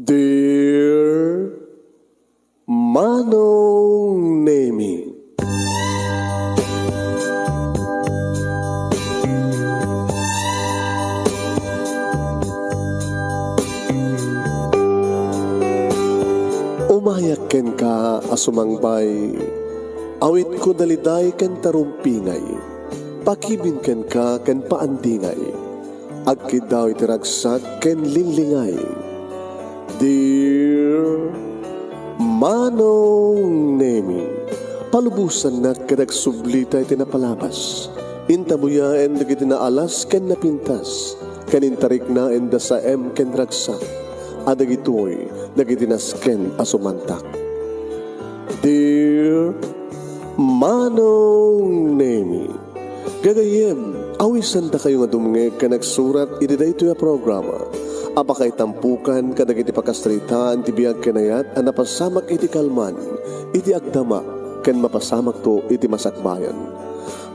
Dear Manong Nemi, umayak ken ka asumangbay, awit ko daliday ken tarumpingay, pakibin ken ka ken paandingay, agkid daw itiragsak ken linlingay. Dear Manong Nemi, palubusan na kadagsublita iti napalabas, intabuya en dagiti naalas ken napintas, kanintarik na en sa ken ragsak, adagitoy dagiti nasken asumantak. Dear Manong Nemi, gagayem, awisan ta kayo nga dumngeg ka nagsurat iti daytoy a programa. Apakay tampukan kadagiti pakastritaan ti biag kenayat a napasamak iti kalman, iti agdama, ken mapasamak to iti masakbayan.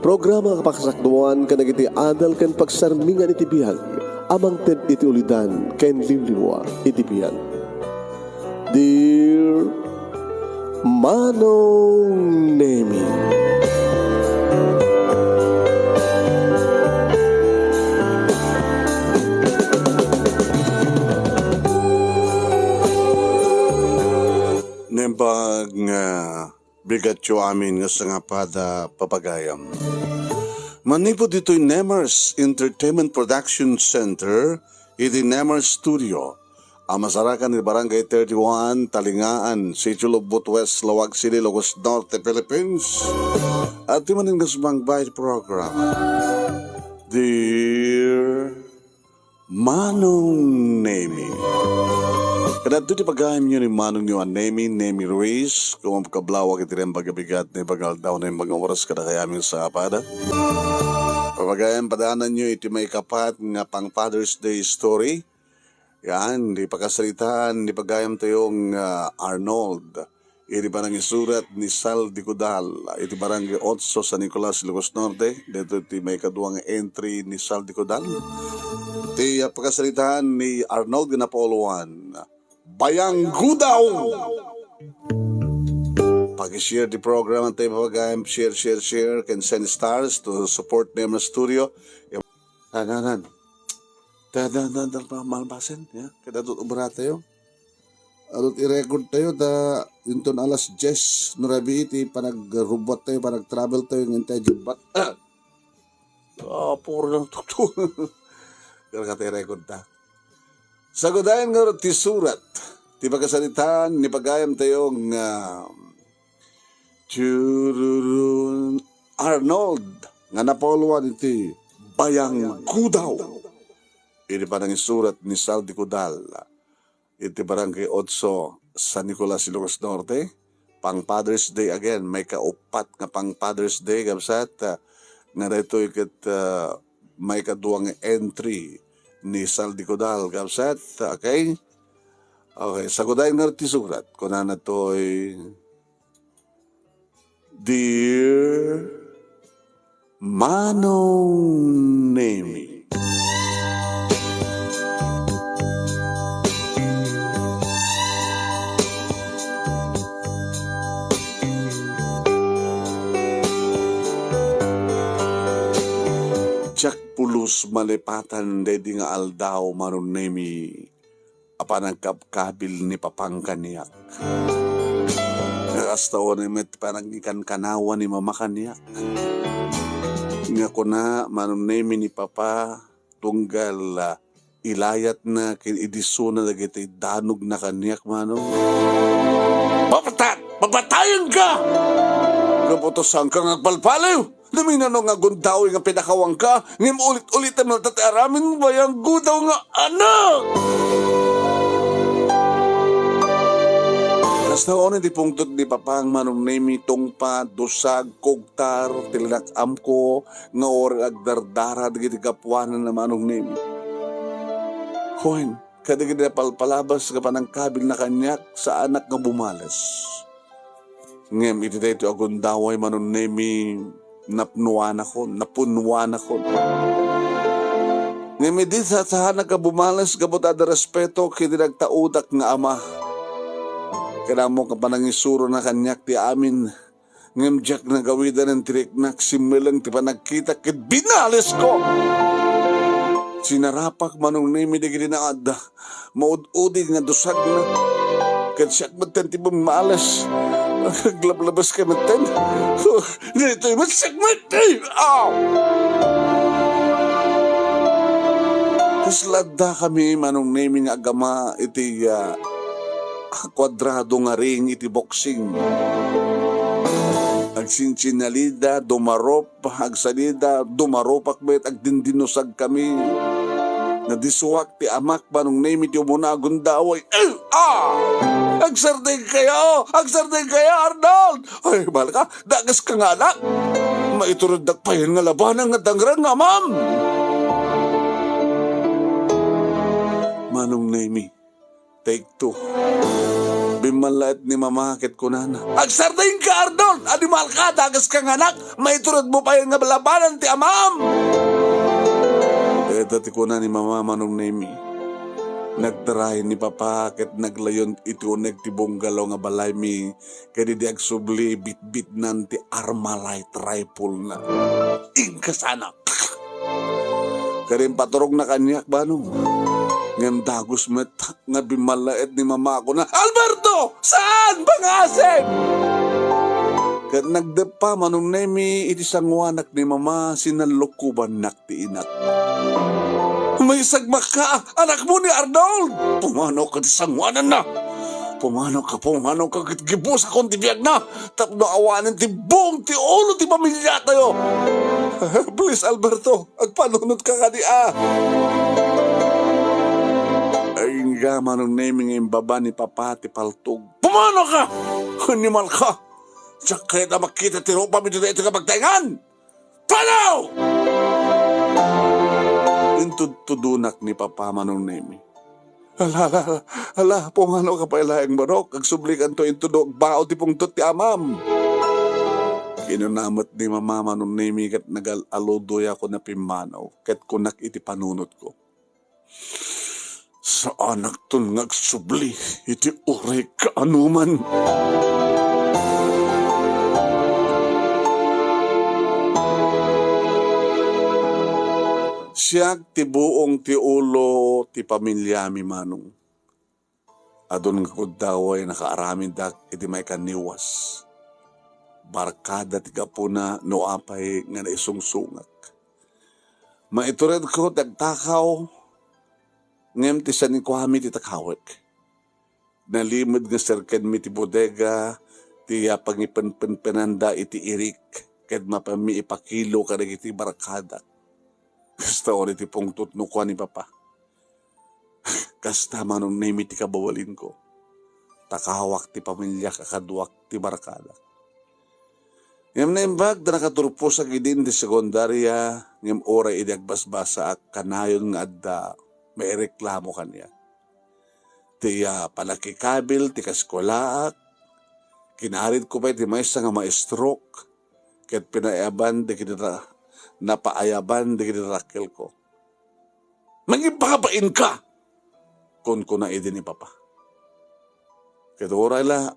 Programa kapakasakduan kadagiti adal ken pagsarmingan iti biag, amang ted iti ulidan ken liwliwa iti biag. Dear Manong Nemi, nembag nga bigat yo amin nga sangapada papagayam. Manipod dito'y Nemers Entertainment Production Center, iti Nemers Studio. Amasarakan ni Barangay 31, Talingaan, Sitio Lubot West, Lawag City, Locos Norte, Philippines. At timanin nga sumangbay program. Dear Manong Nemi, kadto ti pagayam nyo ni Manong nyo ang Nemi Ruiz, kung ang pagkablawag iti rin bagabigat na ibagal daw na yung mga oras kada kayaming sa apada. Pagayam padanan nyo iti may kapat nga pang Father's Day story. Yan, di pagkasalitaan, di pagayam tayong Arnold. Iti parang isurat ni Sal di Cudal, iti barangay 8 sa Nicolas, Ilocos Norte. Dito iti may kaduang entry ni Sal di Cudal. Iti pagkasalitaan ni Arnold Ginapoluan, Bayang Gudaw! Pag-share the program at tayo mapagayam, share, can send stars to support Nema Studio. Danan pa malbasen, ya. Kada dut ubra tayo. Adut i-record tayo da yunton alas 10 no rabi iti panag-robot tayo, panag-travel tayo ng tayo jibat. Puro lang tukto. Kaya tayo record ta. Sagudayan nga ti surat, ti pagkasalitan, ni pagayam tayong Arnold, nga napoluan iti Bayang Gudaw. Iti parang isurat ni Sal di Cudal, iti barangay 8 San Nicolas, Ilocos Norte, pang Father's Day again, may kaupat nga pang Father's Day, kapsat, nga dito ikit may kaduang entry ni Sal di Cudal, kapsat, okay? Okay, sagudayin nga ti surat, kuna na to'y Dear Manong Nemi, Jack pulos malipatan dedi nga aldaw Manong Nemi, apan ang kapkabil ni papangkaniyak. Nakastawa na met parang ikan kanawa ni mama kaniyak. Nga ko na Manong Nemi ni papa tunggal ilayat na kinidisuna na dagiti danog na kaniyak Manong. Papatayan ka! Kaputosan ka nga palpalayo! Naminano nga gundaw nga pinakawang ka, ngim ulit-ulit ang natatiaramin Bayang Gudaw nga anak! Nastaon di pungtot di papang Manong Nemi tungpa, dusag, kogtar, tilinakam ko, nga ori agdardara, digiti kapwanan na Manong Nemi. Hoy, kadigiti na palpalabas ka pa ng kabil na kanyak sa anak nga bumalas. Ngem, iti dito agundaway Manong Nemi, napunwan ako. Nga medit sa tahanan ka bumalas gabot ada respeto kiti nagtaudak nga ama. Kaya mo ka panangisuro na kanyak ti amin. Ngamjak na gawidan ng tiriknak simulang ti panagkita kit binalis ko. Sinarapak manong nimi di gini na ada. Maud-udi nga dusag na. Kat siyak matan ti bumalas. Naglabas ka matan. Ganito yung masyak matan. Kaslada kami manong naming agama iti kwadrado nga ring iti boxing. Agsinsinalida, dumarop, agsalida, dumaropak bet, agdindinosag kami. Nadisuwak ti amak manong naming iti umunagon daway. Agsarday kayo, Arnold! Ay, mahal ka, dagas ka nga na. Maiturod nagpayan nga labanan nga dangrang nga, ma'am. Manong Naimi, take 2. Bimalat ni mamakit ko na. Agsardain ka, Arnold! Animal ka, dagas kang anak! May turod mo pa yung nga balabanan ti amam! Dati ko na ni mama Manong Naimi. Nagtarahin ni papa ket naglayon ito nagtibong galaw nga balay mi kaya di agsubli bit-bit nanti Armalite rifle na. Ingka sana! Karin paturog na kanyak banong. Ngam dagos met nga bimalaet ni mama ko na, Alberto! Saan? Bangasin! Kat nagdepa Manong Naimi iti sangwanak ni mama sinalukuban nak ti inak. May sagmak ka, anak mo ni Arnold! Pumano ka ti sangwanan na! Pumano ka, gibos akong tibiyag na! Tapno awanan ti buong ti ulo ti pamilya tayo! Please Alberto, agpanunod ka ka di nga Manong Naimi ng baba ni papa ti paltog. Pumano ka! Animal ka! Siya kaya na makita ti ropa mi dito ka magtaingan! Panaw! Intudunak ni papa Manong Naimi. Hala, pumano ka pa ilayang barok. Agsublikan to intudok bao ti pungtot ti amam. Kinunamot ni mama Manong Naimi kat nag-aludoy ako na pimanaw. Kat kunak iti panunot ko. Sa anak ton ngagsubli, iti uray ka anuman. Siyak ti buong ti ulo ti pamilya mi manong. Adon nga kudaway nakaaramin dak iti may kaniwas. Barkada ti kapuna no apay nga naisungsungak. Maitured ko dagtakaw ngem ti sanin ko hami ti takawek. Nalimod nga serken mi ti bodega, ti pangipenpenanda iti irik, ket mapami ipakilo ka iti barkada. Kasta ori ti pungtot no ko ni papa. Kasta Manong Naimi ti kabawalin ko. Takawak ti pamilya kakaduak ti barkada. Ngem na imbag da nakaturpo sa gidin ti sekundarya, ngem oray iti agbasbasa ak kanayon nga adda may reklamo kanya. Ti palakikabil, ti kaskolaak, kinarid ko pa iti maysa nga maestrok, ket pinaayaban, di kinira, napaayaban, di kinirakel ko. Mangipapain ka! Kun na idi ni papa. Ket oray la,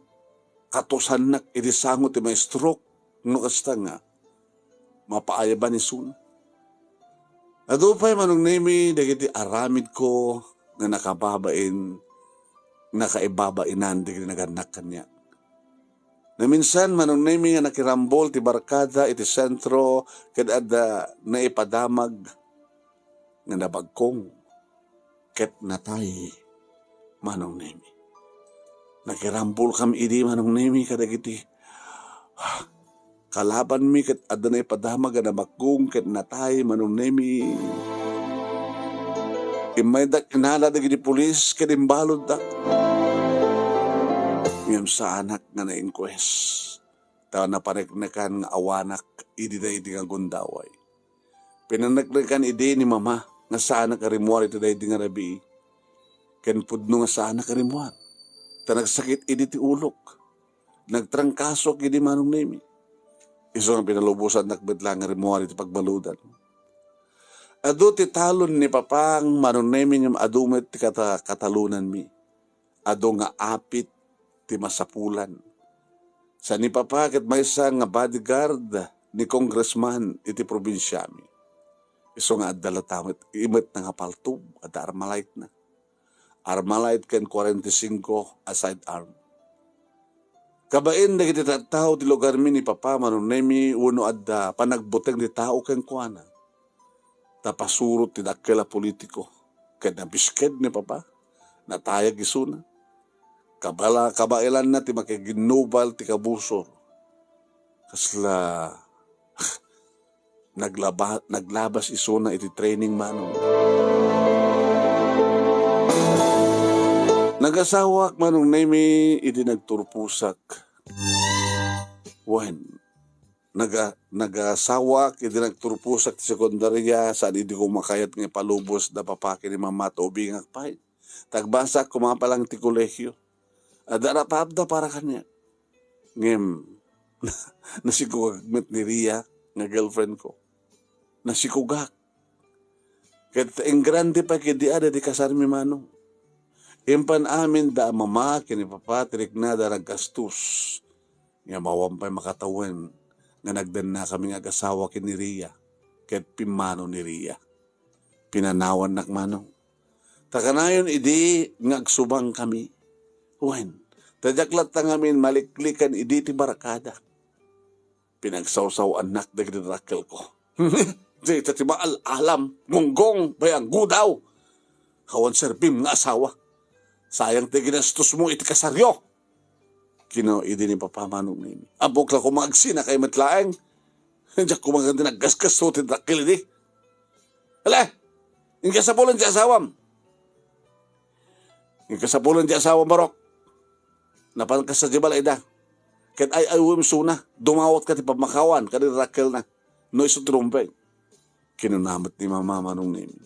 katusanak iti sangot ti maestrok, no kasta nga, mapaayaban ni Suna. Adupay Manong Naimi, dagiti aramid ko nga nakababain, nakaibabainan, dagiti naganak kanya. Na minsan Manong Naimi nga nakirambol ti barkada iti sentro, kada naipadamag nga nabagkong, ket natay Manong Naimi. Nakirambol kami idi Manong Naimi, kadagiti kalaban mi ket adda na ipadamag na bakung ket natay Manong Naimi. Imay dak inala dagiti pulis ket imbalod dak. Ngem sa anak nga na-inquest. Tawa na pareknekan nga awanak idi da iti nga gundaway. Pinanagrekan idi ni mama nga sa anak arimuar iti da iti nga rabi. Ken pudno nga sa anak arimuar. Ta nagsakit idi ti ulok. Nagtrangkasok idi Manong Naimi. Iso ang pinalubusan nakbet lang nga rimuar iti pagbaludan. Adu ti talon ni papang manunemi yung adumet ti katalunan mi. Adu nga apit ti masapulan. Sa ni papa ket maysa nga bodyguard ni congressman iti probinsya mi. Iso nga adala tamet imet na nga paltub at armalite na. Armalite ken 45 aside arm. Kabain na kiti tao ti lugar mi ni papa manunemi uno adda panagbuteng di tao ken kuana. Tapasurot ti dakela politiko. Ken nabisked ni papa natayag isuna. Kabailan na ti makiginubal ti kabusor. Kasla naglabas isuna iti training manong. Nagasawak manong nemi iti nagturpusak. Wen, nagasawak iti nagturpusak ti sekundarya saan iti kumakayat nga palubos na papaki ni mama at ubing akpay. Tagbasa kumapalang ti kolehyo. Adara paabda para kanya. Ngem, nasikugagmet ni Ria nga girlfriend ko. Nasikugak. Ket ang grande pa kidi ada di kasar mi manong. Impan amin da mama kini papa tirik na da naggastos. Nga mawampay makatawen nga nagdan na kami nga agasawa kini Ria. Ket pimano ni Ria. Pinanawan nak manong. Takanayon idi ngagsubang kami. Wen, tajaklat ta ngamin maliklikan idi ti barakada. Pinagsawsaw anak dagiti rakel ko. Di ti maal alam, munggong, bayang gudaw. Kawan serbim nga asawa. Sayang ti ginastos mo iti kasaryo. Kino idi ni papamanong nimi. Abok lang kumagsi na kay matlaeng. Diyak kumaganda naggasgas so ti rakel idi. Hala, yung kasapulan ti asawam. Yung kasapulan ti asawam barok. Napan ka sa jibal ida. Ket ay uwim suna. Dumawat ka ti pamakawan. Kani rakel na. No iso trumpeng. Kinunamat ni mama manong nimi.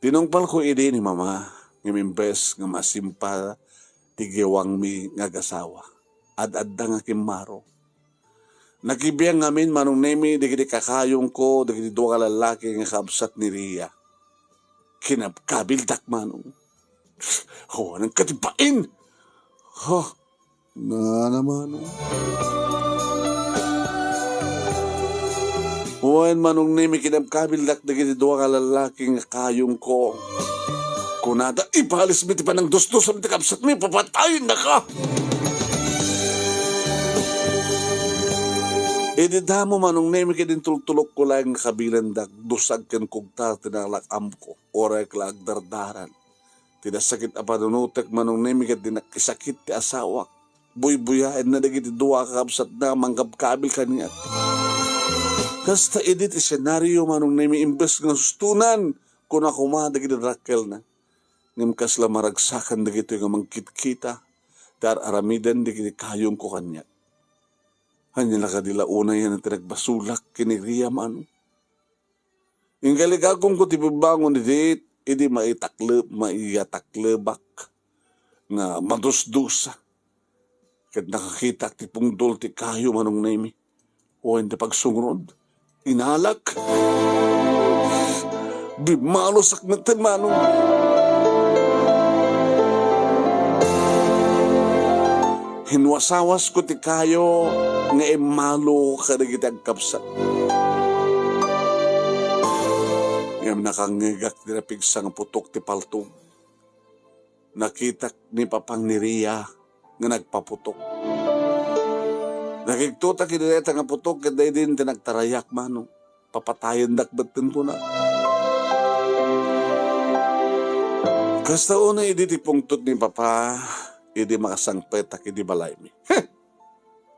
Tinongpal ko idi ni mama. Ngimimbes nga masimpa tigiwang mi nga gasawa. Ad-adda nga kimaro. Nakibiyang ngamin manong nimi digiti kakayong ko digiti duwa ka lalaki nga kabsat ni Ria. Kinabkabildak manong. Oh, anong katipain! Ha, na naman. Huwan manong nimi kinabkabildak digiti duwa ka lalaki nga kayong ko. Kunada, ipahalis mi ti panang dos-dos ang tikapsat mi, papatayin na ka! Ididamo manong nemi kadin tultulok ko lang kabilan dag dusag ken kugta tinalakam ko, oray klag dardaran. Tinasakit apanunutek manong nemi kadin nakisakit ti asawak. Buy-buyain na dagiti duwa kakapsat na manggabkabil kaniya. Kasta edit isenaryo manong nemi imbes nga sustunan kung ako dagiti rakel na. Nimkas la maragsakan dagito yung mangkit-kita dar aramidan dagiti kayong ko kanya. Hanya nakadila una yan ang tinagbasulak kiniriya man. Yung galigagong ko tibibangon idi maiyataklebak nga madusdusa. Kat nakakita ti pungdol ti kayo manong nemi. O hindi pagsungrod. Inalak. Bimalosak na manong. Hinwasawas ko ti kayo nga emalo kadagiti agkapsat. Ngam nakangigak ti napigsa nga putok ti paltong. Nakitak ni papang ni Ria nga nagpaputok. Nakiktuta kinileta nga putok kaday din tinagtarayak manong. Papatayan dakbatin ko na. Kasta una idi ti pungtot ni papa. Idi makasangpetak, idi balay mi.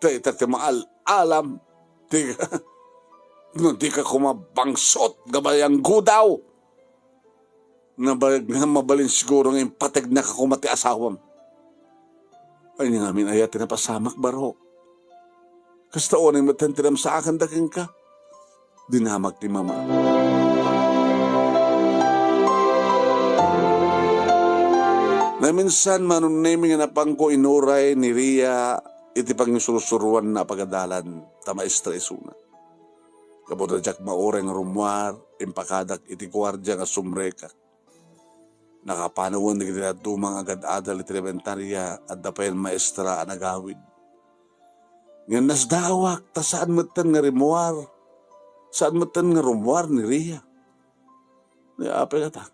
Iti maal, alam. Di ka kumabangsot, gabayang gudaw. Nga mabalin siguro ngayon patag na kakumati asawam. Ay nga amin ayat na pasamak baro. Kasta o nang matantiram sa akin daking ka. Dinamag ni mama. Na minsan manong nemi nga napangko inuray ni Ria iti pangisurusuruan na pagadalan ta maestra isuna. Kabuta jak maoreng rumwar, impakadak iti gwardya nga sumrekak. Nakapanawon na kita tumang agad adal iti elementarya at dapayan maestra anagawid. Ngayon nasdawak, ta saan matan nga rimuar, saan matan nga rumwar ni Ria. Apay ka ta.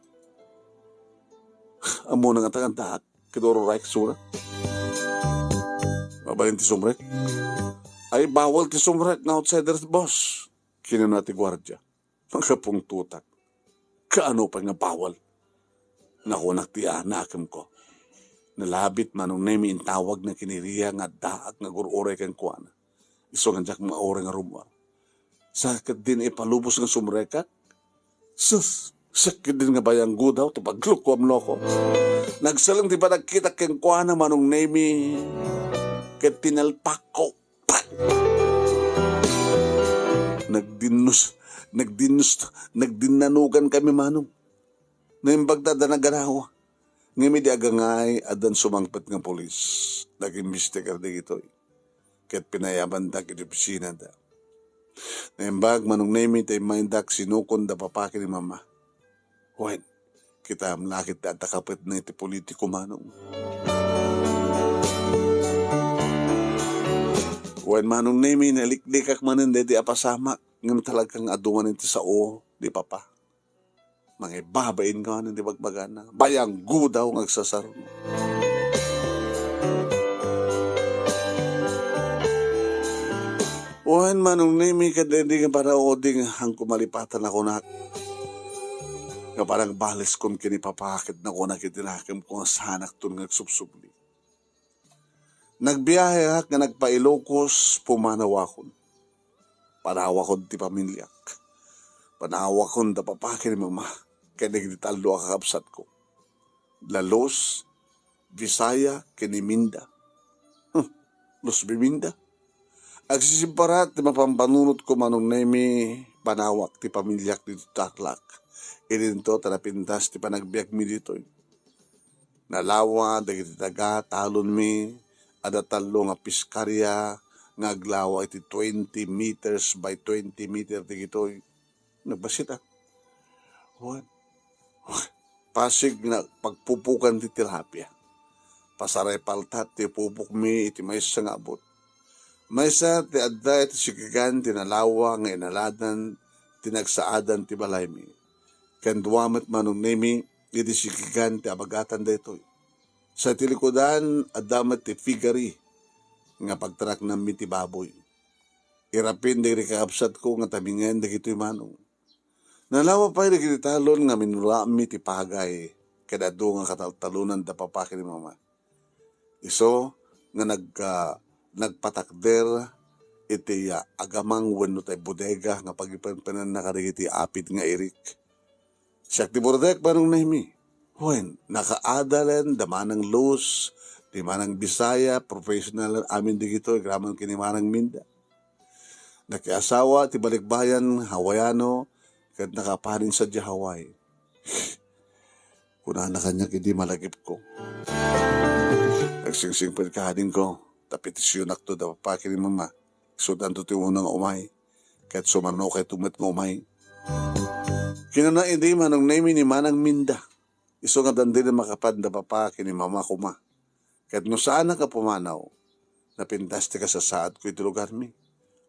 Amo na nga tagantaat, kitoro raik surat. Mabalin ti sumrek. Ay bawal ti sumrek nga outsiders boss. Kino na ti gwardya. Magkapong tutak. Kaano pa nga bawal? Nakunak ti anakam ko. Nalabit manong nemi intawag na kiniriya nga daak nga gurure kang kuana. Iso nga jak mga ore nga rumwa. Sakit din ipalubos nga sumrekat. Sus, sakit din nga bayang gudaw to paglukom loko. Nagsalang di ba nagkita kang kuana manong nemi ket tinalpak ko. Nagdinanugan kami manong. Naimbagdada na ganawa. Ngami di agangay adan sumangpet ng polis. Nag-imbestigar di ito. Ket pinayaban da kiti opisina da. Naimbag manong nami tayo maindak sinukon da papaki ni mama. Wen, kita amlakit da takapit na iti politiko manong. Wen manong nami naliklikak manan di apasamak. Ngam talagang adungan iti sao di papa. Mga babain ka ng dibagbagan na. Bayang gudaw ng agsasaro. Uwan manong nimi kadindi nga para oding ang kumalipatan ako na. Nga parang balis kong kinipapakit na ko nakitinakim ko nga sanak to ng agsubsubli. Nagbiyahe nga nagpailokos pumanawakon. Panawakon ti pamilyak. Panawakon da papakin ni mama. Kaya nagditalo ang kakapsat ko. Lalos, Visaya, Kiniminda. Los Biminda. Agsisimparat, di mapampanunot ko manong nemi panawak ti pamilyak dito taklak. Ininto, tanapintas ti panagbiyak mi dito. Nalawa, dagiti daga, talon mi, adatalo nga piskarya, nga aglawa iti 20 meters by 20 meter dito. Nagbasita. What? Pasig na pagpupukan ti tilapia. Pasaray paltat ti pupuk mi iti maysa nga abot. Maysa ti adda iti sikigan tinalawa nga inaladan tinagsaadan ti balay mi. Kanduamat manong nemi iti sikigan ti abagatan daytoy. Sa tilikodan adamat ti figari nga pagtarak ng mi ti baboy. Irapin di kakapsat ko nga tabingan dagitoy manong. Nalawa pa yung nagkititalon nga minulami ti pagay kadado nga kataltalunan da papaki ni mama. Iso nga nagpatakder iti agamang wenno tay bodega nga pagipanpanan na karigiti apid nga irik. Siyak ti bordek parang nahimi. Wen, nakaadalan damanang luz, di manang Bisaya, professional amin digito, graman kinimanang Minda. Nakiasawa ti balikbayan Hawaiano, kat nakapanin sa di Hawaii. Kuna na kanya hindi malagip ko. Nagsingsing pagkahanin ko, tapitisyon akto da papaki ni mama. Sudan to ti unang umay, kat sumano kay tumit ng umay. Kinana hindi manong name ni manang Minda. Iso nga dandin na makapad da papaki ni mama kuma. Kat no saan ka pumanaw, napintas ti ka sa saat ko iti lugar mi.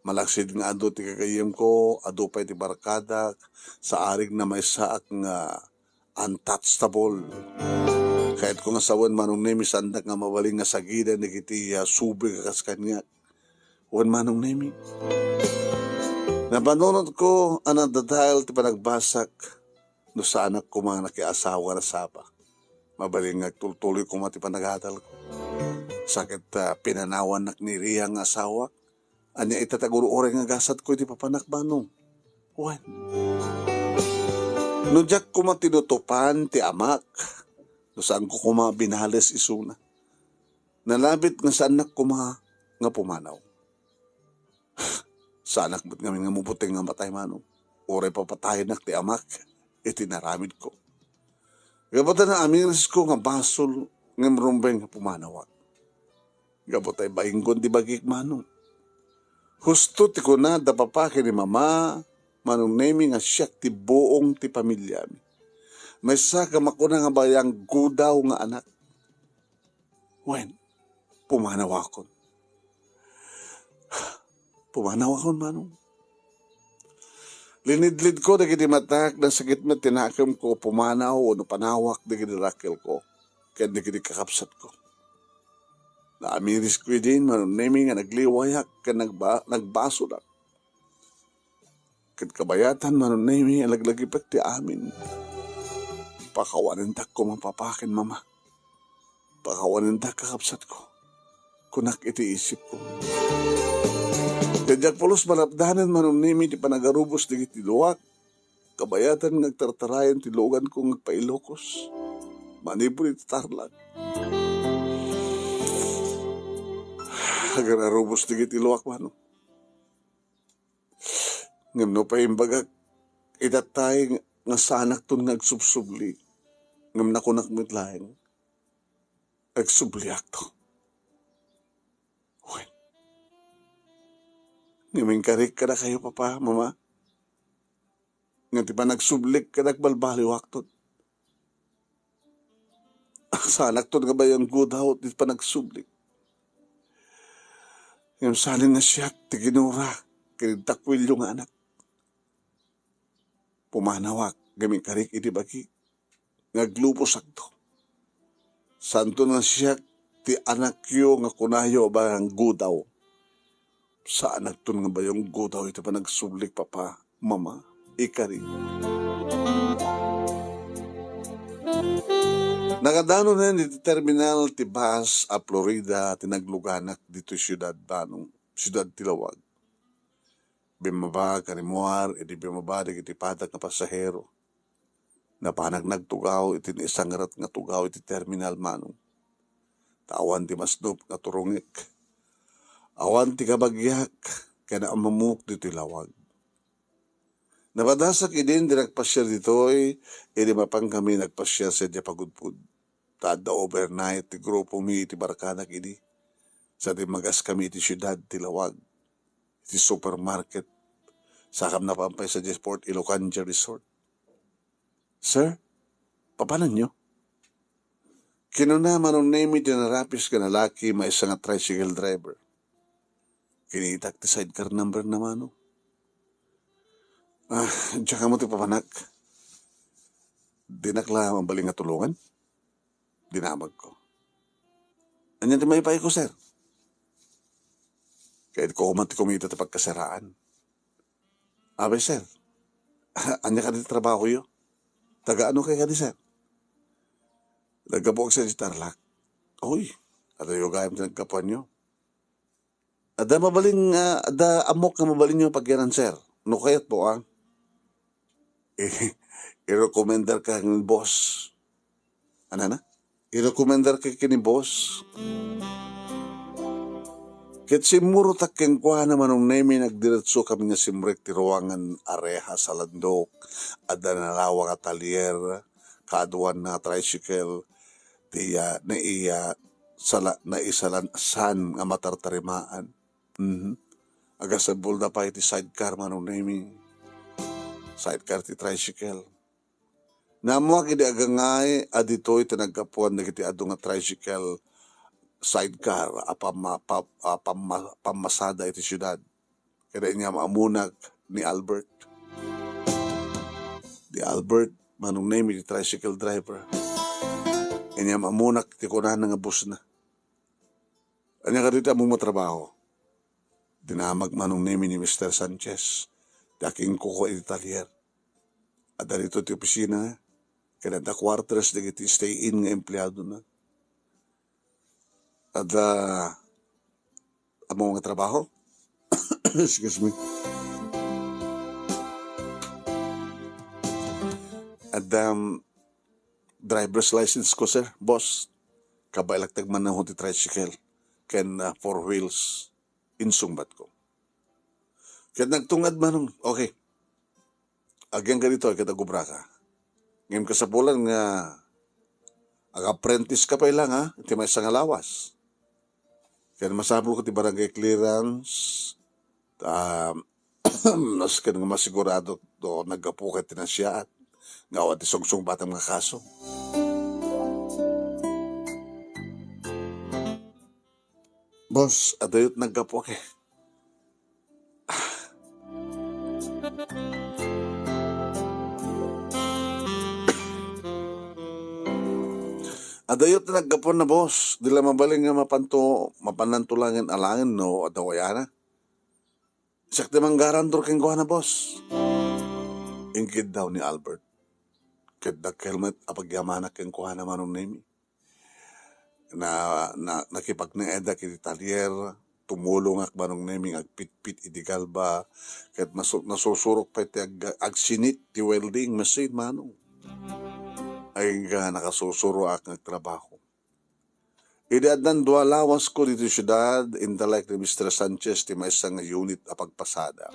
Malaksid nga ado ti kakayem ko, ado pa iti barkada, sa arig na may saak nga untouchable. Kahit kung asawan manong nemi sandak nga mawaling nga sagida ni kiti subi kakas kanya. Wan manong nemi. Napanunod ko anang dadahal ti panagbasak no sa anak ko mga nakiasawa na sapa. Mabaling nga tultuloy ko mati panagatal ko. Sakit pinanawan nak ni Ria nga asawa. Anya itataguro oray nga gasat ko iti papanak manong. Wan. No jak ko matinutupan ti amak. No saan ko kuma binales isuna. Nalabit nga sa anak kuma nga pumanaw. Sa anak ba't nga muputing nga matay manong. Oray papatayin nak ti amak. Iti naramid ko. Gabata na aming risko nga basol nga marumbeng nga pumanawag. Gabata ay bainggon di bagik manong. Husto ti ko na da papaki ni mama manong nemi nga siya ti buong ti pamilya mi. May sa kamakuna nga bayang gudaw nga anak. Wen, pumanawakon. Pumanawakon manong. Linidlid ko dagiti matak na sakit na tinakam ko pumanaw o panawak dagiti rakil ko. Kaya dagiti kakapsat ko. Naamiris ko din manong nemi nga nagliwayak ka nagbaso na. Kat kabayatan manong nemi alaglagipag ti amin. Pakawanin tak ko mapapakin mama. Pakawanin tak kakapsat ko. Kunak iti isip ko. Kajak pulos malapdanan manong nemi ti panagarubos di ti luwak. Kabayatan nagtartarayan ti lugan ko ngagpailokos. Manipon iti tarlag. Agararubos di ti luwak manong. Ngam no pa imbagak itatay nga sanak ton nagsubsubli. Ngam nakunak mitlaeng. Agsubliak to. Ngiming karik ka na kayo, papa, mama. Nga ti pa nagsublik ka nagbalbali waktot. Sa anak to nga ba yung good out, di pa nagsublik. Ngam salin na siya, ti ginura, kinitakwil yung anak. Pumanawak, gaming karik iti baki. Ngaglupos akto. Santo na siya, ti anak yo nga kunayo ba ang good out. Sa anak to nga ba yung gudaw ito pa nagsublik, papa, mama, ikari. Nakadano na yan dito terminal ti bus a Florida, tinagluganak dito siyudad Banong, siyudad Tilawag. Bimaba, kanimuar, iti bimaba, iti patak na pasahero. Napanag nagtugaw, iti isang rat nga tugaw, iti terminal Manong. Tawan ti masnop nga turungik. Awan ti kabagyak, kaya na amamuk dito lawag. Napadasak idin, di nagpasya dito'y, edi mapang kami nagpasya sa di pagudpud. Tada overnight, ti grupo mi, ti barkanak idi. Sa di magas kami, ti syudad, ti lawag. Ti supermarket. Sakam na pampay sa Sport Ilocanja Resort. Sir, papanan nyo? Kinuna manong name iti narapis ka na laki, may isang tricycle driver. Kinitak ti sidecar number naman, no? Tsaka mo ti papanak. Dinakla mabaling nga tulungan. Dinamag ko. Anyan ti may pay ko, sir. Kahit ko man ti kumita ti pagkasiraan. Abay, sir. Anya ka di trabaho yo? Taga ano kaya ka di, sir? Nagkabuok sa di Tarlac. Uy, ato yung gayam ti nagkapuan nyo. Ada mabaling, ada amok na mabaling yung pagyanan, sir. No kayat po, i-recommender ka ng boss. Ano na? I-recommender ka kini boss. Ket simuro takkeng kwa naman ng nemi nagdiretso kami nga simrek ti ruangan areha sa landok. Ada nalawa ka talier, kaduan na tricycle, tiya na iya naisalan san nga matartarimaan. Agasabol na pa iti sidecar manong naming. Sidecar ti tricycle. Namuak iti agangay, adito iti nagkapuan na iti ado nga tricycle sidecar, pamasada iti syudad. Kaya niya maamunag ni Albert. Di Albert, manong naming iti tricycle driver. Kaya niya maamunag iti kunahan nga bus na. Anya ka dito among matrabaho. Dinamag manong name ni Mr. Sanchez. Daking kuko iti talier. At dito ti opisina, kaya na quarters na iti stay-in nga empleyado na. At among mga trabaho. Excuse me. At driver's license ko, sir, boss. Kabailagtag man na ho ti tricycle. Ken 4 wheels. Insungbat ko. Kaya nagtungad manong, okay. Agyang ganito, kita gubra ka. Ngayon ka sa bulan nga, ag-apprentice ka pa ilang ha, iti may isang alawas. Kaya masabol ko ti barangay clearance, Nas ka nga masigurado to nagkapuket na siya at ngawat isong batang mga kaso. Boss, adayot nagkapuket. Adayot na nagkapon na boss, dila mabaling nga mapanantulangin alangin no, adawayana. Sakti manggaran keng kuha na boss. Ingkid daw ni Albert. Kid helmet apagyamanak keng kuha na manong name. Nakipag na eda kiti talyer, tumulong ak manong name agpit-pit idigal ba, ket nasusurok pa iti agsinit ti welding machine manong. Ay nga nakasusuro ak nagtrabaho. Idadan dua lawas ko dito syudad, intellect ni Mr. Sanchez ti may isang unit apagpasada.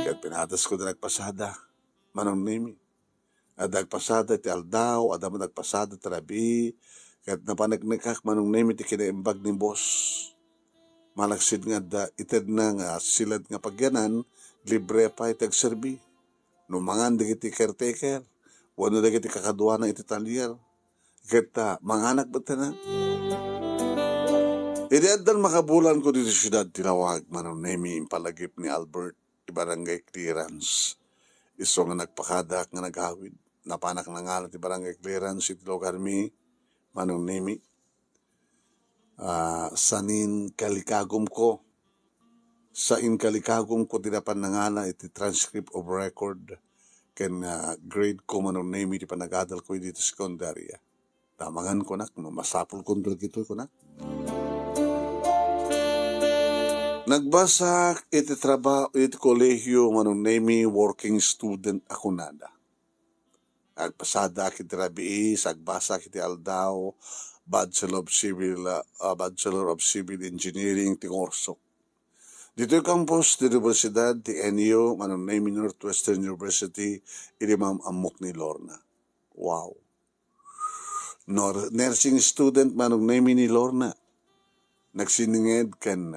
Kaya pinatas ko na nagpasada, manong nimi. At nagpasada ti Aldao, at naman nagpasada tarabi, kaya napanagnikak manong nimi ti kinaimbag ni boss. Malaksid nga da, ited na nga silad nga pagyanan, libre pa itag serbi. Numangan di kiti caretaker, wano di kiti kakadwa ng iti talyer. Kita, mga anak ba na? Idiadan makabulan ko dito syudad tilawag manong nemi impalagip ni Albert di barangay clearance. Iso nga nagpakadak nga naghawid. Napanak na nga ti barangay clearance iti lugar mi manong nemi. Sanin kalikagom ko. Sa inkalikagom ko tinapan na nga na iti transcript of record ken grade ko manong nemi ti panagadal ko dito sekundarya. Tamangan ko nak, masapul ko dito ko nak. Nagbasak iti trabaho, iti kolehiyo, manong nemi, working student ako nada. Agpasada kiti rabiis, agbasak iti Aldao, Bachelor of Civil Engineering, ti Orsok. Dito yung campus, di Universidad, ti NU, manong nemi, Northwestern University, iti Ma'am Amok ni Lorna. Wow. Nursing student manong name ni Lorna. Nagsininged kan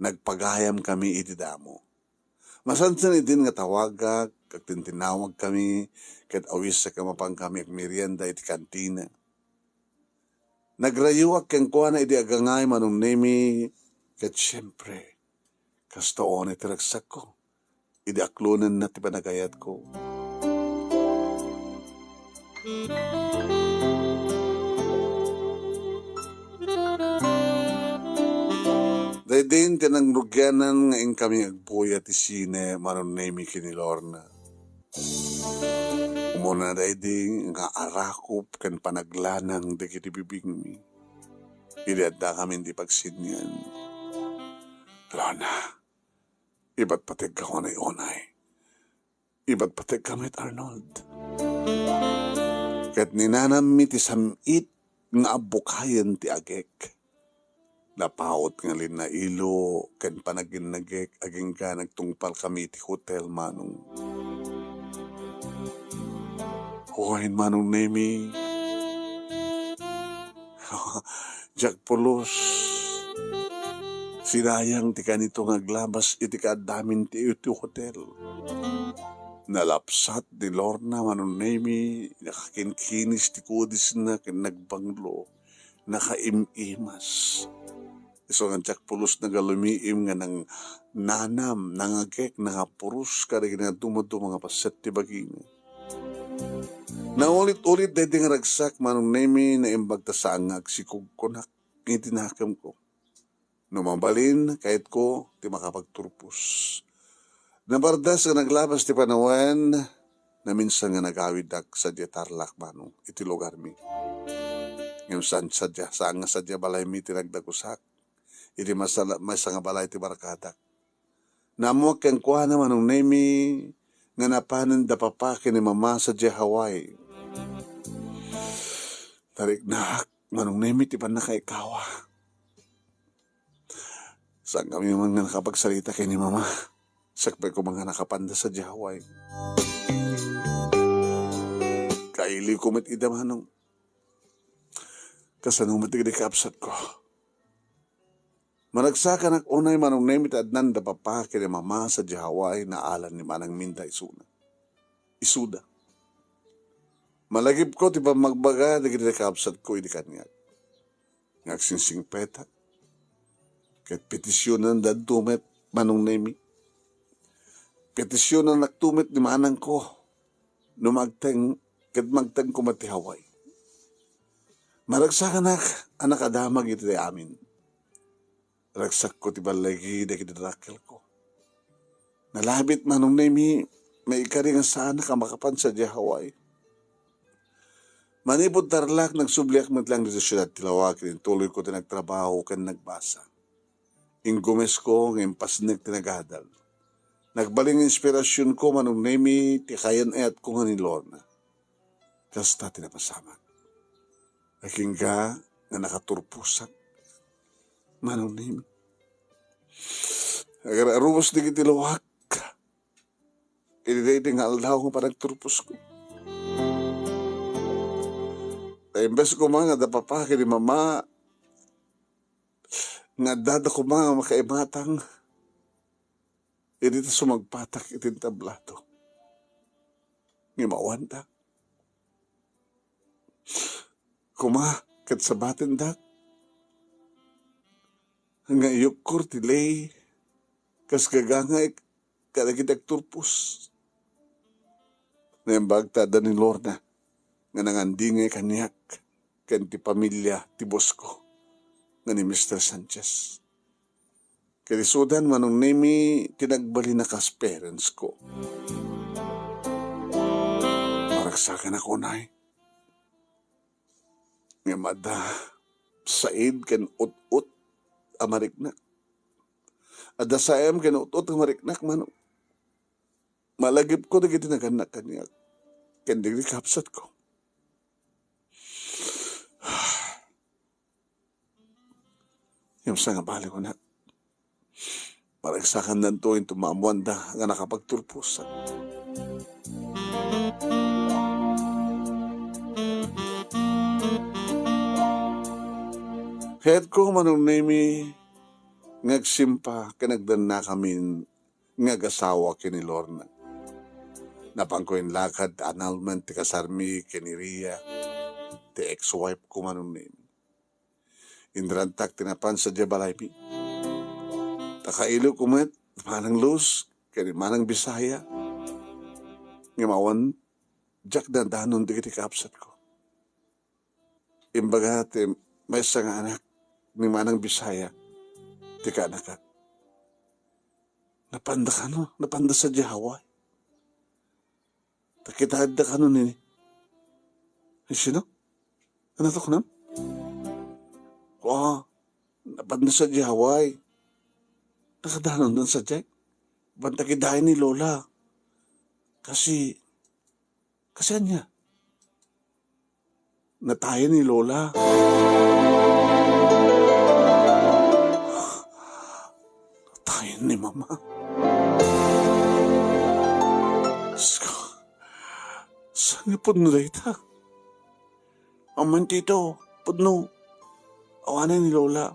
nagpagayam kami iti damo. Masansan idin nga tawagak, kag tintinawag kami, kat awis sa kamapang kami ak merienda iti kantina. Nagrayuak kang kuha na iti agangay manong name, kat syempre, kastoon iti ragsak ko. Iti aklunan na ti panagayat ko. Dahil din tinangrugyanan nga ing kami agpuya ti sine manon nemi kini Lorna. Umuna dahil din nga arakop kan panaglanang di kiti bibing mi. Idadda kami di pagsinyan. Lorna, iba't patig ako na yonay. Iba't patig kamit Arnold. Kat ninanam mi ti samit nga abukayan ti agek. Napaot nga lin na ilo, ken panagin nagek, aging ka nagtungpal kami ti hotel manong. Huwain manong nemi. Jack Polos. Sinayang ti kanito nga glabas iti kaadamin ti iti hotel. Nalapsat ni Lorna manong nemi, nakakinkinis ti kudis na ken nagbanglo, nakaimas. So nga Jack Pulos nagalumiim nga ng nanam, nangagek, nangapurus, karigi nga dumado mga paset ti bagina. Naulit-ulit dahil nga ragsak, manong nemi na imbagta sa angag, sikog ko na, itinakam ko. Numabalin, kahit ko, ti makapagturpos. Nabardas nga naglabas ti panawan, na minsan nga nagawidak sa Tarlac manong, iti lugar mi. Ngayon saan sadya, saan nga sadya balay mi tinagdagusak. Iti masanga balay ti barkadak. Namuak kang kuha naman ng nemi nga napanan da papaki ni mama sa Hawaii. Tarik na manong nemi ti panakaikawa. Saan kami mga nakapagsalita kay ni mama? Sakpay ko mga nakapanda sa Hawaii. Kaili ko mat idamanong. Kasanong matigdi kapsat ko. Managsakan ak unay manong nemi at nanda papa kini mama sa Hawaii na alan ni manang minda isuda. Malagip ko ti pa magbaga na ginakapsat ko idi kanya. Ngagsinsing peta. Ket petisyonan dan tumet manong nemi. Petisyonan nagtumit ni manang ko. Numagteng ket magteng ko mati Hawaii. Maragsakan anak adamag iti amin. Ragsak ko ti balagi da kidrakkel ko. Nalabit manong nemi, may ikari nga sana ka makapan sa Hawaii. Manipod tarlak, nagsubliak matlang dito siyudad tilawakin, tuloy ko tinagtrabaho kan nagbasa. Inggumes ko, ngayon pasnig tinagadal. Nagbaling inspirasyon ko manong nemi, tikayan ayat ko nga ni Lorna. Kasta tinapasaman. Aking nga nakaturpusan. Manong nemi. Agar arumos di kitilawag. Iniday nga aldaw nga parang turpus ko. Imbes ko mga dapapake ni mama, nga dada ko mga makaimatang, dito sumagpatak itin tablato. Ngimawan ta. Kuma, kat sabatin dak. Hanggang iyukor tilay, kas gagangay, kadagidag turpus. Nembag tada ni Lorna, nga nangandingay kanyak, kan ti pamilya, ti boss ko, nga ni Mr. Sanchez. Kalisudan manong nemi, tinagbali na kas parents ko. Maragsakan ako na nga mada, said kan ut-ut, amariknak. Ada sayam kan ut-ut amariknak manong. Malagip ko na gitinaganak kanyak. Kandig di kapsat ko. Yung sa nga bali ko na. Maragsakan na ito yung tumamuanda nga nakapagturpusan. Head ko manong nemi ngagsimpa kanagdan na kami ngagasawa kini Lorna. Napangkoin lakad annulment ti kasarmi kini Ria ti ex-wife ko manong nemi. Indrantak tinapan sa Jabalaypi. Takailo kumet manang luz kini manang Bisaya. Ngimawan jak dandanon di kiti kapsat ko. Imbaga ti may isang anak ni manang Bisaya, ti kaanakat. Napanda sa Hawaii. Takitahad da ka nun nini. Sino? Ano to ko nam? Napanda sa Hawaii. Nakadanon dun sa Jack. Bantakidahin ni Lola. Kasi anya? Natayin ni Lola. Natayin ni Mama. Saan pudno da ita? Aman tito, pudno. Awanan ni Lola.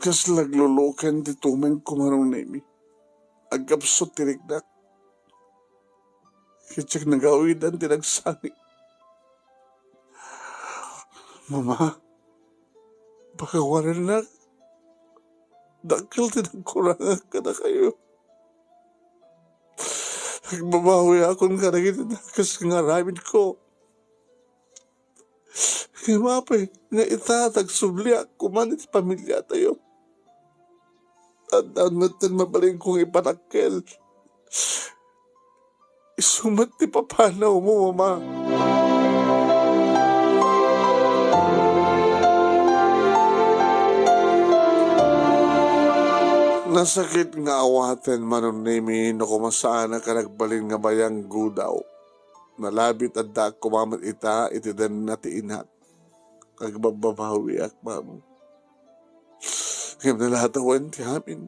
Kas laglulukan di tumeng kumarong nemi. Agapsot tirikdak. Kitsak nagawidan tinagsani. Mama, baka waran na. Dakil tinagkurangan ka na kayo. Nagbabawi akong karagin na kasi nga ramin ko. Kaya mapay, nga itatag subliak kumanit pamilya tayo. At natin mabaling kong ipanakkel. Isumat ti papanaw mo, Mama. Nasakit nga awaten manon nemi no kumasaan ka nagbalin nga bayang gudaw. Nalabit at da kumamat ita iti den nati inat. Kagbababawi ak mamo. Kaya nalatawan ti amin.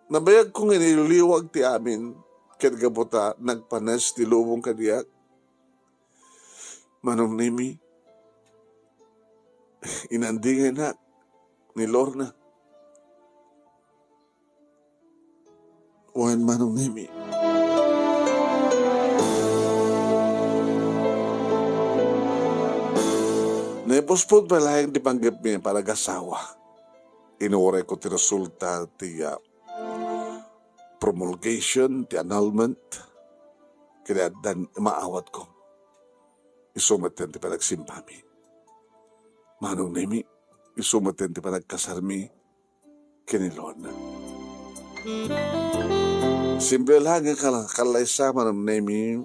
Nabayag kong iniliwag ti amin. Kaya gabuta nagpanas ti lubong kadiyak. Manon nemi Inandingay na ni Lorna. Wan manong Nemi. Nepospod palayang di panggap niya para gasawa. Inuore ko ti resulta ti promulgation, ti annulment. Kaya dan maawat ko. Isumaten ti panagsimpami. Manong Nemi, isumaten ti panagkasarmi kinilona. Simple lang ang kalaysa Manong Nemi.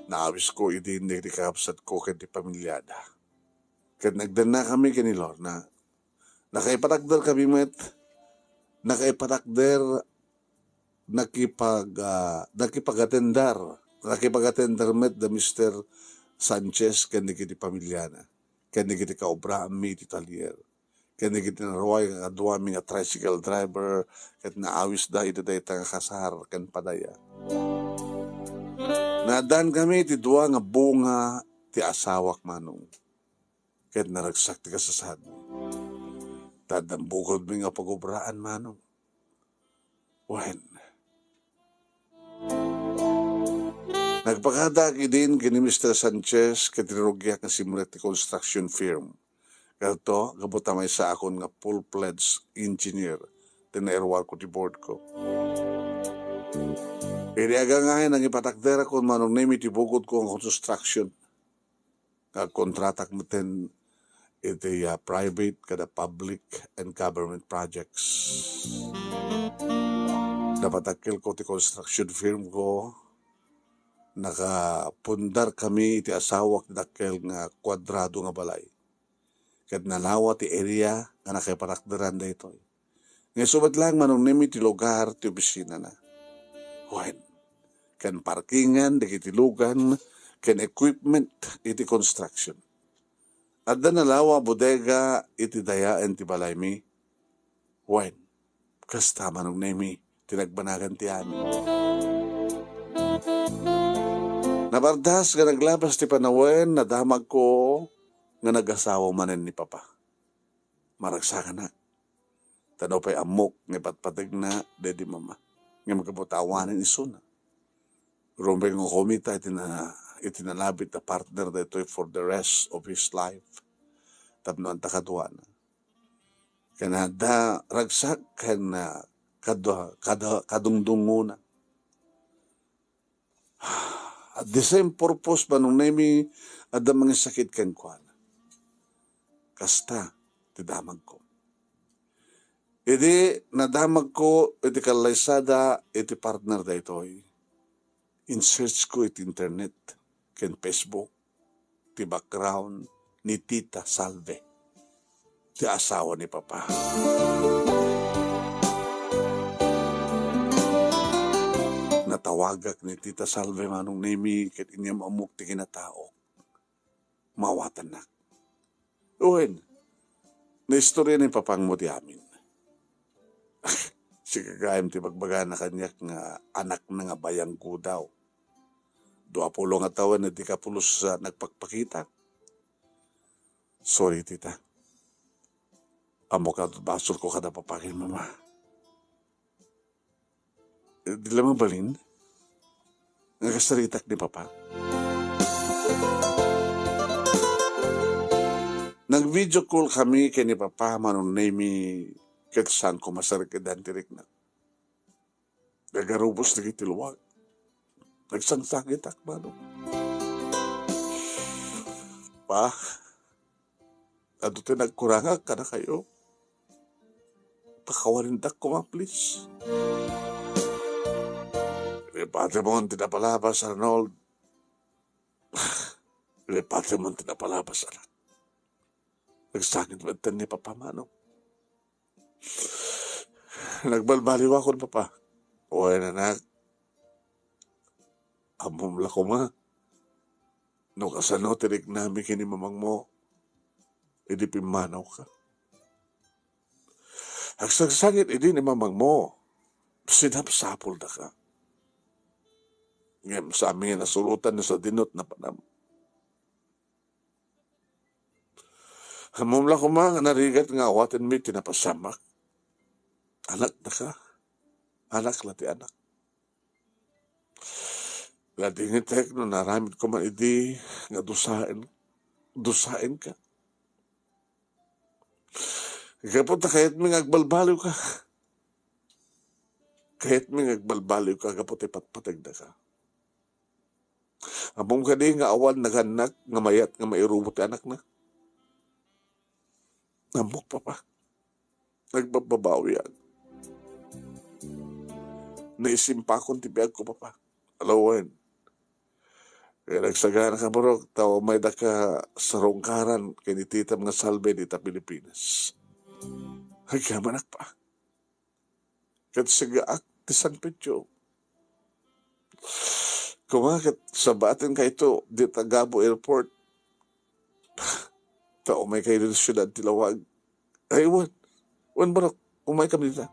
Naawis ko hindi kapsat ko kaya di pamilyada. Kaya nagdan na kami kinilona. Nakaipatakder kami met. Nakaipatakder nakipag-atendar met da Mr. Sanchez kaya di pamilyana. Kaya di kaobraan mi ti talier. Kaya di naraway ang adwa mi nga tricycle driver kaya naawis da ito da itang kasar kan padaya. Nadaan kami ti dua nga bunga ti asawak Manong. Kaya naragsak ti kasasad. Tadang bukod mi nga pagobraan Manong. When? Nagpakadag din kini Mr. Sanchez katinurugya nga simulat ti construction firm. Kaya to, gabutamay sa akon nga full-fledged engineer. Tinairwar ko ti board ko. Iriaga nga ang ipatakdera ko Manong Nemi ti bukod ko ang construction. Kontratak mo ten iti private kada public and government projects. Napatakil ko ti construction firm ko. Nakapundar kami iti asawak dakil nga kwadrado nga balay. Kat nalawa ti area nga nakipatakderan da ito. Ngayon subat lang Manong Nemi ti lugar ti opisina na. When? Kan parkingan, dikitilugan, kan equipment, iti construction. At da nalawa bodega, iti dayaan ti balay mi. When? Kasta Manong Nemi, tinagbanagan ti amin. Nabardas nga naglabas ti panawen, nadamag ko nga nag-asawa manen ni Papa. Maragsakan na. Tanaw pa'y amok, nga patpatig na, dedi mama. Nga magkabutawanin iso na. Rumbeng ng komita, itinalabit na partner na ito for the rest of his life. Tapno ang takadwa na. Kaya da ragsak na kadungdung muna. At the same purpose Manong Nemi, at da mga sakit kan kuan. Kasta, tidamag ko. Iti nadamag ko, iti kalaysada, iti partner da ito'y. In search ko iti internet, ken Facebook, ti background ni Tita Salve, ti asawa ni Papa. Natawagak ni Tita Salve Manong Nemi, ket inyam amok ti kinatao. Mawatan na. Uwen, na istorya ni Papang mo ti amin. Si kagayam ti bagbaga na kanyak nga anak na nga bayang ko daw. 20 nga taon na di ka pulos sa nagpagpakita. Sorry, tita. Amo ka basol ko kada papakin, mama. Di lamang balin? Nagkasaritak ni Papa. Nag-video call kami kay ni Papa Manong Nemi ketsan ko masarikadan tirik na. Nagarubos na kitiluwag. Nagsangsangit Manong. Pa, ato nagkurangag ka na kayo. Pakawalindak ko please. Repate mo ang tinapalabas, Arnold. Repate mo ang tinapalabas, anak. Nagsangit ba ni Papa Manong? Nagbalbaliw ako ni Papa. Uy, anak. Amumla ko ma. No kasano tirik namin kini mamang mo. Hindi pimanaw ka. Agsagsangit, hindi ni mamang mo. Sinapsapol na ka. Ngayon sa amin nasulutan na sa dinot na panam. Hamom lang ko mga narigat nga awatin mi tinapasamak. Anak na ka. Anak lati anak. Lati ngitek no naramid ko man idi nga dusain. Dusain ka. Kapot na kahit mi agbalbaliw ka. Kahit mi agbalbaliw ka kapot ipatpatag na ka. Among ka di nga awan naganak nga mayat nga mairumot anak na. Namok pa pa. Nagbababawi yan. Naisimpakon tibiyag ko pa pa. Alawan. Kaya nagsagana ka barok, tao may daka sarongkaran kay ni tita mga salbe dita Pilipinas. Hagkamanak pa. Kat sigaak ti San Pedro. Kumakat sa batin ka ito, dita Gabo Airport. Tao may kayo dito syudad Tilawag. Ay, wan barok, umay kami dita.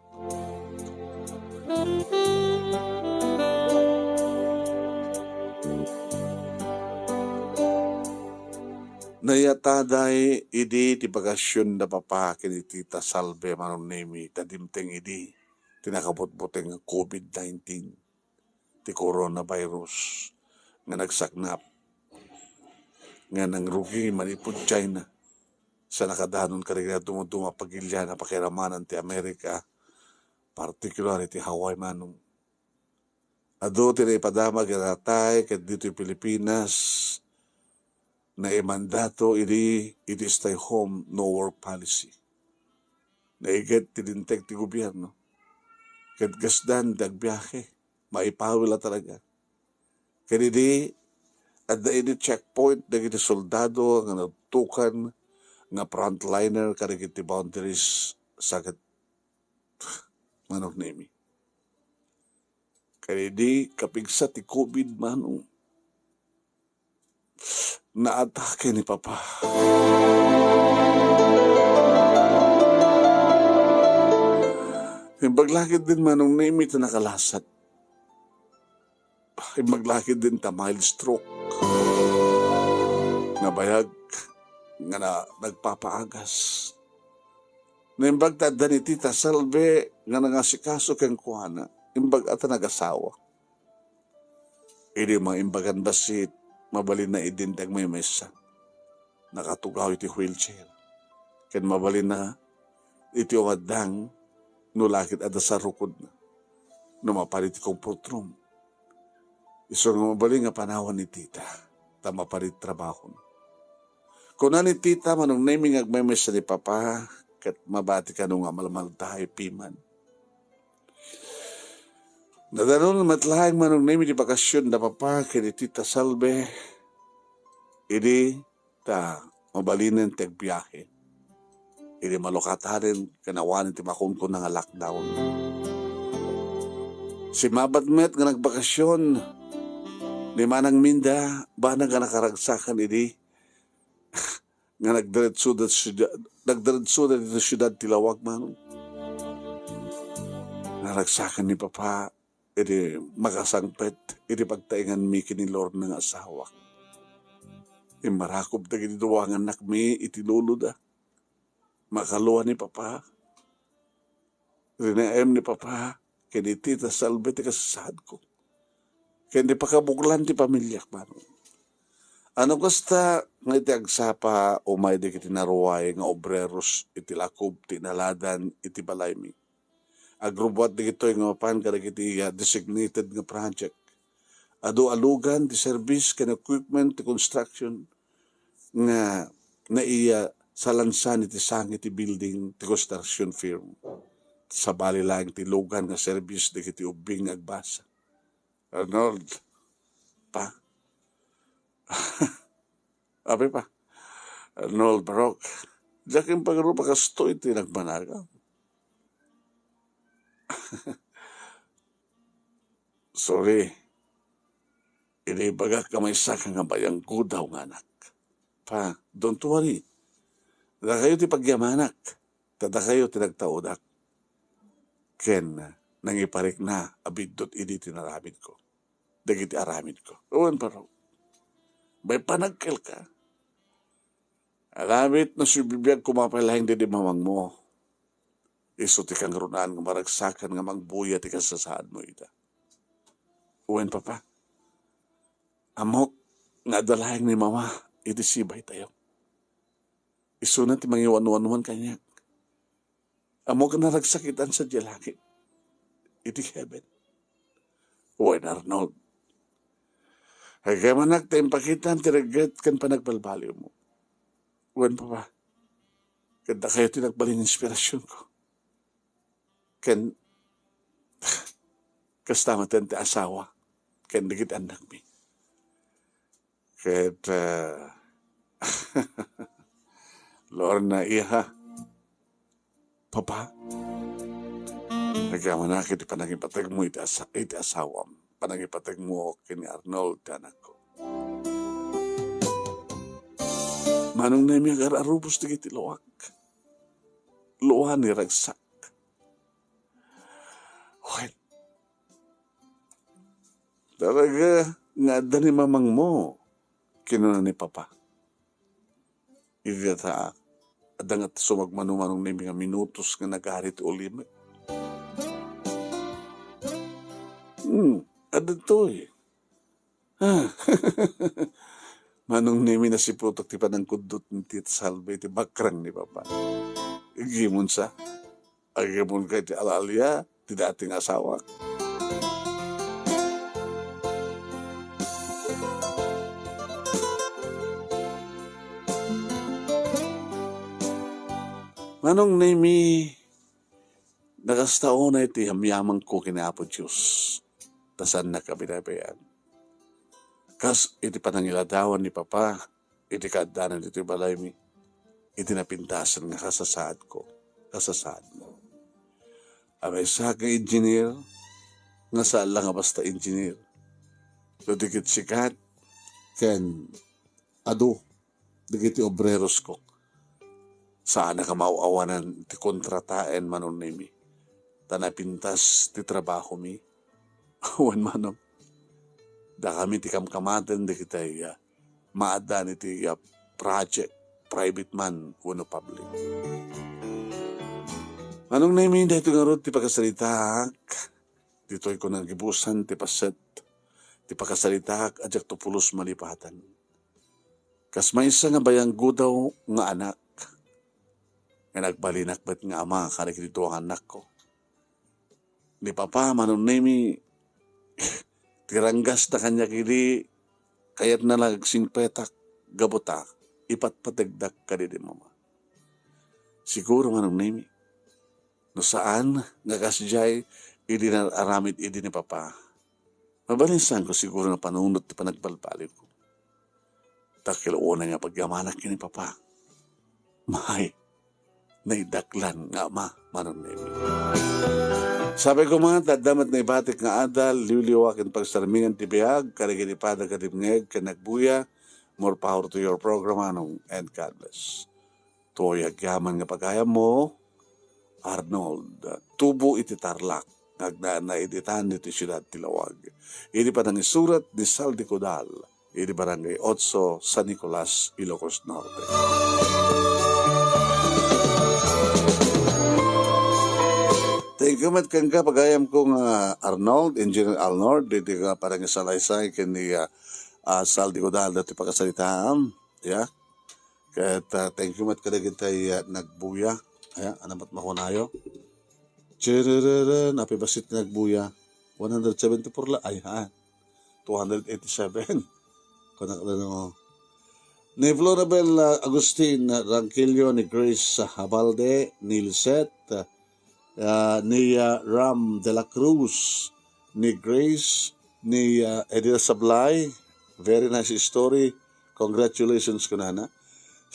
Nayataday idi ti bagasyon na papa kini tita Salve manon nemi tadimteng idi tinakabot-boteng nga COVID-19 ti coronavirus nga nagsaknap nga nang rugi manipod China sa nakadanon karigna dumuduma pagilya na pakiramanan ti Amerika particular ti Hawaii manong ado ti ipadamag iratay ket dito Pilipinas na mandato iti stay home, no work policy. Naigat tininteg ti gobyerno. Kat gasdan, dagbiyahe, maipawila talaga. Kaya di, at the ini checkpoint, naging soldado, nga natukan, nga frontliner, karigit ti boundaries, sakit, manok nemi. Kaya di, kapigsa ti COVID manong, naatake ni Papa. Yung maglakid din manong name ito nakalasat. Yung maglakid din ta mild stroke. Nabayag nga na nagpapaagas. Naimbag tanda ni Tita Salve nga nangasikaso kang kuhana. Imbag ata nagasawa. Ini mga imbagan basit mabalin na idindag may mesa. Nakatugaw iti wheelchair. Ken mabalin na iti umadang nulakit ada sa rukod na. Numaparit comfort room. Iso nga mabalin nga panawan ni tita. Tamaparit trabaho. Kuna ni tita manong naming agmay mesa ni papa ket mabati ka nung nga malamal tayo piman. Nadanon matlaing manong nami di bakasyon na papa kini Tita Salve. Ini ta mabalinan ti agbiyahe. Ini malokatarin kanawan ti makunkun nga lockdown. Si mabatmet nga nagbakasyon ni Manang Minda banang nga nakaragsakan ini nga nagdiretso dito syudad Tilawag manong. Naragsakan ni papa iti makasangpet, iti pagtaingan mi kinilor ng asawa. Imarakob na giniduwangan nak mi, iti lolo da. Makaluwa ni Papa. Rinaem ni Papa, kini Tita Salve ti kasasad ko. Kini pakabuklan ti pamilya man. Ano kasta nga iti agsapa umay di kiti naruway nga obreros iti lakob, ti naladan, iti balaymi. Agrobot di ito yung mapan kada kiti designated nga project. Ado alugan, di service, kan equipment, ti construction, nga naiya sa lansan iti sangit ti building, ti construction firm. Sa bali lang ti lugan nga service, di kiti ubing agbasa. Arnold, pa. Ape pa. Arnold Barok, diyakin pagrupa kastoy ti nagmanaga. Sorry. Ini bagak kamay saka nga bayang kudaw nga anak. Pa, don't worry. Tada kayo ti pagyamanak. Tada kayo ti nagtaudak. Ken, nangiparik na abidot ini tinaramid ko. Dagiti aramid ko. Uwan pa raw. May panagkel ka. Alamit na subibiyag kumapalahing di mamang mo. Iso ti kang runaan nga maragsakan nga magbuya ti kasasaan mo ita. Uwen papa. Amok nga dalahing ni mama iti sibay tayo. Iso na ti mangiwan-wan kanya. Amok na nagsakitan sa dilangit. Iti heaven. Uwen Arnold. Kaya manak tayong pakitan ti regret kan panagbalbaliw mo. Uwan pa ba? Kanda kayo tinagbalin inspirasyon ko. Ken kastamatan ti asawa. Ken digit anak mi. Ket Lorna iha. Papa. Nagyaman na kiti panagipatag mo iti asawam. Panagipatag mo kini Arnold ti anak ko. Manong na mi agar arubos ti kiti luwag. Luwa ni ragsak. Well, talaga nga ni mamang mo kinuna ni Papa. Igata adang at sumagmanumanong na mga minutos nga nagarit ulim. Adan to eh. Manong nimi na si Putok ti panang kudot ni Tita Salve ti bakrang ni Papa. Igimon sa. Agimon kay ti alalya ti dating asawa. Manong nimi nakastao na iti hamyamang ko kinapo Diyos. Tasan na kabinabayan. Kas iti panangiladawan ni Papa, iti kaadanan iti balay mi, iti napintasan nga kasasaad ko, kasasaad mo. Abay sa ka engineer, nga saan lang nga basta engineer. So dikit sikat, ken ado, dikit obreros ko. Saan ka mauawanan ti kontrataan manon nimi. Tanapintas ti trabaho mi. Awan manom. Da kami ti kamkamaten di kita maadan iti project, private man, uno public. Anong naimin dahito nga ron ti pagkasalitak, dito'y ko nagibusan ti paset, ti pagkasalitak adyak to pulos malipatan. Kas may isa nga bayang gudaw nga anak, nga nagbalinakbat nga ama kanik dito ang anak ko. Ni Papa, manong naimi, tiranggas na kanya kili, kayat na lagsing petak, gabutak, ipatpatagdak ka di mama. Siguro manong naimi, no saan, nga kasjay, idi na aramid idi ni Papa. Mabalinsan ko siguro na panunod na panagbalbalik ko. Takil una nga pagyamanak ni Papa. Mahay, naidaklan nga ama, manong naimi. Sabi ko mga tadamat na ibatik nga adal, liwliwakin pagsarmingan tibiyag, karigin ipada kadimngeg, kanagbuya, more power to your program, anong, and God bless. Tuyag yaman nga pagkaya mo, Arnold, tubo iti tarlak, na editan iti siyudad Tilawag. Idi pa nang isurat ni Sal de Codal, idi barangay 8, San Nicolas, Ilocos Norte. Thank you mat kang pagayam kong Arnold, Engineer Arnold, dito ka parang isalaysay kini Sal de Codal dati pagkasalitaan. Yeah. Kaya thank you mat kadagit tayo nagbuya. Ayan, anamat makunayo. Chiriraran, apibasit nagbuya. 174 la, ay ha. 287. Kunakala ni Florabel Agustin Ranquillo, ni Grace Habalde, ni Lisette, ni Ram de la Cruz, ni Grace, ni Edith Sablay. Very nice story. Congratulations kunana.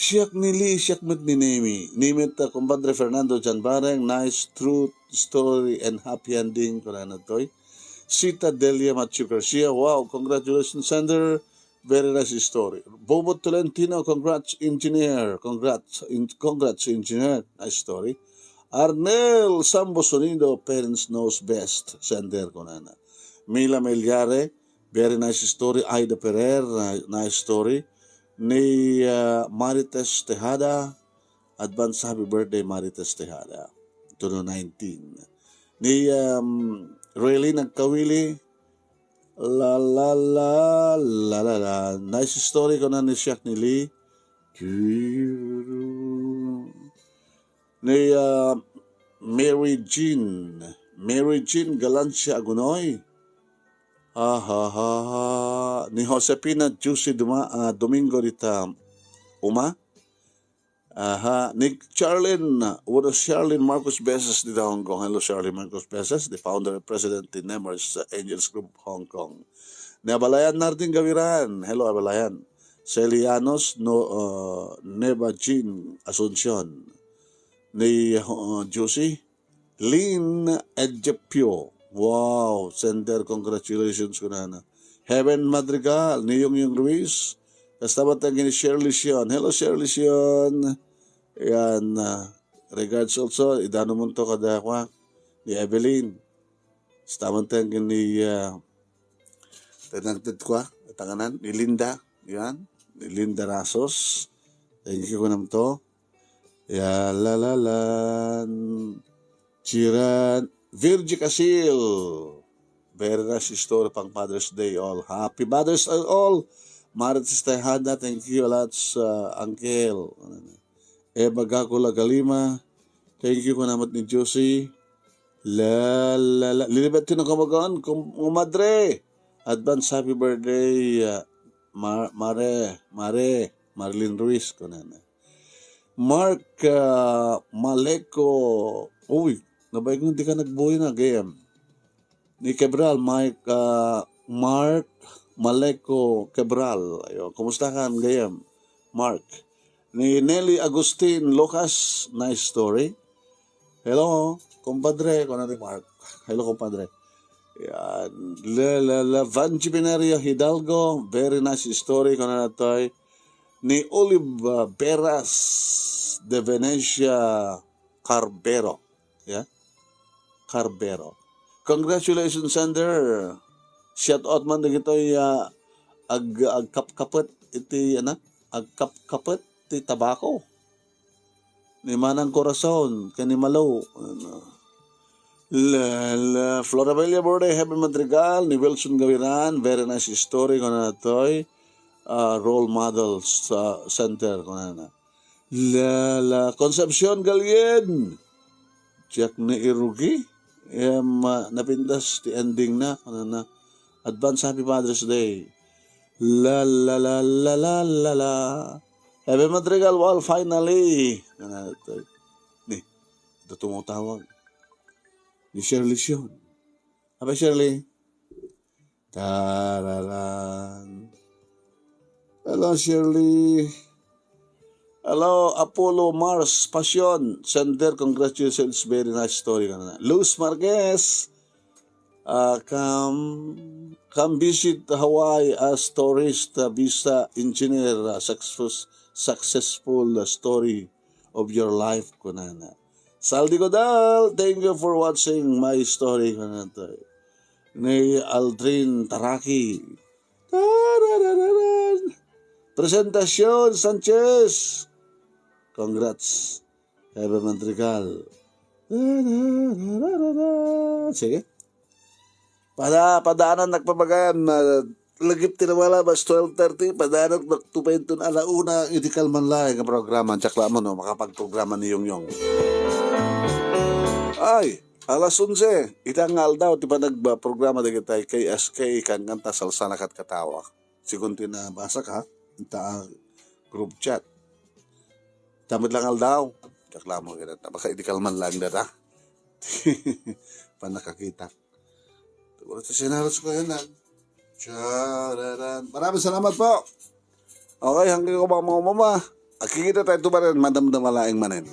Siyak nili, siyak met ni Nemi. Nimit kumpadre Fernando Janbareng, nice truth story and happy ending kunana toy. Sita Delia Machu Garcia, wow, congratulations sender. Very nice story. Bobo Tolentino, congrats engineer. Congrats engineer. Nice story. Arnel Sambo Sonido, parents knows best. Sender kunana. Mila Meliare, very nice story. Aida Perer, nice story. ni Marites Tejada. Advance happy birthday, Marites Tejada. 2019. Ni Raylene Nagkawili. La la la la la la. Nice story ko na ni Shaq ni Lee. Ni Mary Jean Galancia Agunoy. Ni Josepina Juicy Domingo Rita Uma. Ni Charlene Marcos Besas dito Hong Kong. Hello, Charlene Marcos Besas, the founder and president in Nemers Angels Group Hong Kong. Ni Abalayan Narding Gaviran. Hello, Abalayan. Celianos Neva Jean Asuncion. Ni Josie Lynn Edjepio. Wow, sender, congratulations ko na. Heaven Madrigal, ni Yung Ruiz. Kastabat ang ni Shirley Sion. Hello, Shirley Sion. Yan, regards also, idano mo to kadakwa, ni Evelyn. Kastabat ang ni, tanagtid ko, tanganan, ni Linda. Yan, ni Linda Rasos. Thank you ko naman to. Ya, Chiran, Virgie Casil. Very nice story pang Father's Day all. Happy Father's Day all. Marites Tejada, thank you a lot sa Uncle. Eva Gacula Galima, thank you ko naman ni Josie. Lilibet ko na kumagaan, kumadre. Advance happy birthday, Marilyn Ruiz ko na. Mark Maleco, uy, nabay ko hindi ka nagbuhay na, game. Ni Quebral, Mark Maleco Quebral. Ayun, kumusta ka, gayam? Mark. Ni Nelly Agustin Lucas, nice story. Hello, kumpadre. Ko na ni Mark. Hello, kumpadre. Yan. Vanji Pinerio Hidalgo, very nice story. Ko na natoy. Ni Olive Beras de Venecia Carbero. Yeah? Carbero. Congratulations, Sander. Shout out man na gito'y agkapkapet iti agkapkapet iti tabako. Ni Manang Corazon, kani Malaw. Florabella Borde, Heaven Madrigal, ni Wilson Gaviran, very nice story ko na nato'y role models center ko na. Concepcion Galien, Jack ni Irugi, napindas ti ending na, Advance Happy Father's Day. La. Happy Madrigal Wall, finally. Ni, ito tumutawag. Ni Shirley Sion. Happy Shirley. Tararan. Hello, Shirley. Hello, Apollo Mars Passion. Sender, congratulations. Very nice story. Luz Marquez. Come visit Hawaii as tourist visa engineer. Successful story of your life, kunana. Saldi Godal, thank you for watching my story, kunana. Ni Aldrin Taraki. Presentacion Sanchez. Congrats. Heaven Madrigal. Sige. Padaanan nagpabagayan, lagip tinawala bas 12:30, padaanan nagtupentun alauna, idikal man lang ang programa, tsakla mo no, makapagprograma ni Yung. Ay, alas 11, itangal daw, tiba nagprograma na kita kay SK, kan kanta salsana kat katawa. Sigunti na basa ka, ita group chat. Tamad lang al daw, tsakla mo ganit, baka idikal man lang data. Panakakita. Siguro sa sinaros ko yan. Maraming salamat po. Okay, hanggang ko mga mama. Akikita tayo ito ba rin, madamdamalaing manin.